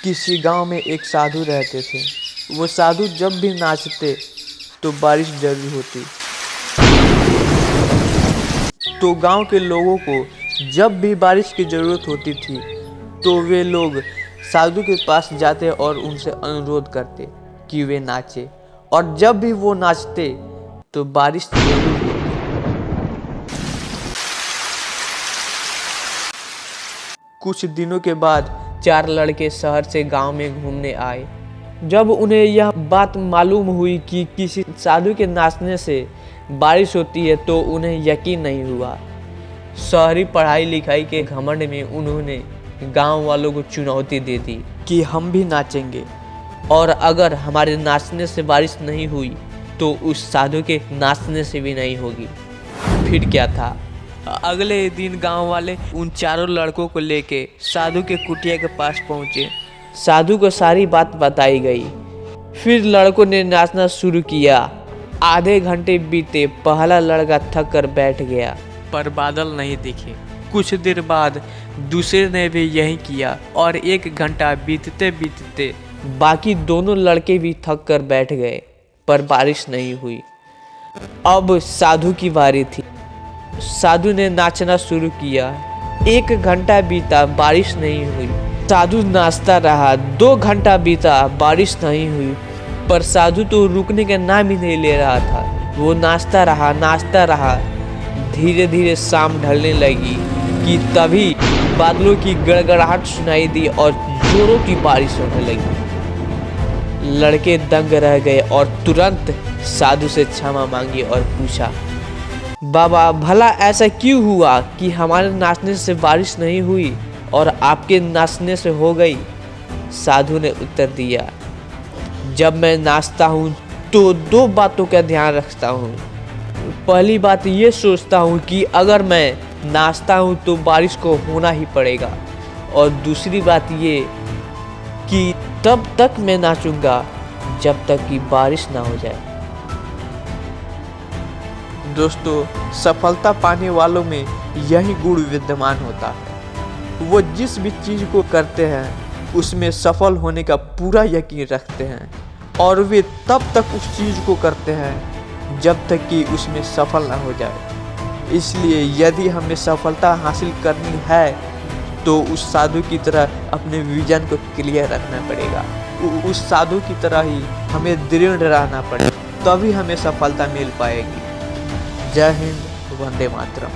किसी गांव में एक साधु रहते थे। वो साधु जब भी नाचते तो बारिश जरूर होती। तो गांव के लोगों को जब भी बारिश की ज़रूरत होती थी तो वे लोग साधु के पास जाते और उनसे अनुरोध करते कि वे नाचे, और जब भी वो नाचते तो बारिश जरूर होती। कुछ दिनों के बाद 4 लड़के शहर से गांव में घूमने आए। जब उन्हें यह बात मालूम हुई कि किसी साधु के नाचने से बारिश होती है तो उन्हें यकीन नहीं हुआ। शहरी पढ़ाई लिखाई के घमंड में उन्होंने गांव वालों को चुनौती दे दी कि हम भी नाचेंगे, और अगर हमारे नाचने से बारिश नहीं हुई तो उस साधु के नाचने से भी नहीं होगी। फिर क्या था, अगले दिन गांव वाले उन चारों लड़कों को लेके साधु के कुटिया के पास पहुंचे। साधु को सारी बात बताई गई। फिर लड़कों ने नाचना शुरू किया। आधे घंटे बीते, पहला लड़का थक कर बैठ गया, पर बादल नहीं दिखे। कुछ देर बाद दूसरे ने भी यही किया, और 1 घंटा बीतते बीतते बाकी दोनों लड़के भी थक कर बैठ गए, पर बारिश नहीं हुई। अब साधु की बारी थी। साधु ने नाचना शुरू किया। 1 घंटा बीता, बारिश नहीं हुई। साधु नाचता रहा। 2 घंटा बीता, बारिश नहीं हुई, पर साधु तो रुकने का नाम ही नहीं ले रहा था। वो नाचता रहा। धीरे धीरे शाम ढलने लगी कि तभी बादलों की गड़गड़ाहट सुनाई दी और जोरों की बारिश होने लगी। लड़के दंग रह गए और तुरंत साधु से क्षमा मांगी और पूछा, बाबा भला ऐसा क्यों हुआ कि हमारे नाचने से बारिश नहीं हुई और आपके नाचने से हो गई? साधु ने उत्तर दिया, जब मैं नाचता हूँ तो 2 बातों का ध्यान रखता हूँ। पहली बात ये सोचता हूँ कि अगर मैं नाचता हूँ तो बारिश को होना ही पड़ेगा, और दूसरी बात ये कि तब तक मैं नाचूंगा जब तक कि बारिश ना हो जाए। दोस्तों, सफलता पाने वालों में यही गुण विद्यमान होता है। वो जिस भी चीज़ को करते हैं उसमें सफल होने का पूरा यकीन रखते हैं, और वे तब तक उस चीज़ को करते हैं जब तक कि उसमें सफल ना हो जाए। इसलिए यदि हमें सफलता हासिल करनी है तो उस साधु की तरह अपने विजन को क्लियर रखना पड़ेगा। उस साधु की तरह ही हमें दृढ़ रहना पड़ेगा, तभी हमें सफलता मिल पाएगी। जय हिंद, वंदे मातरम।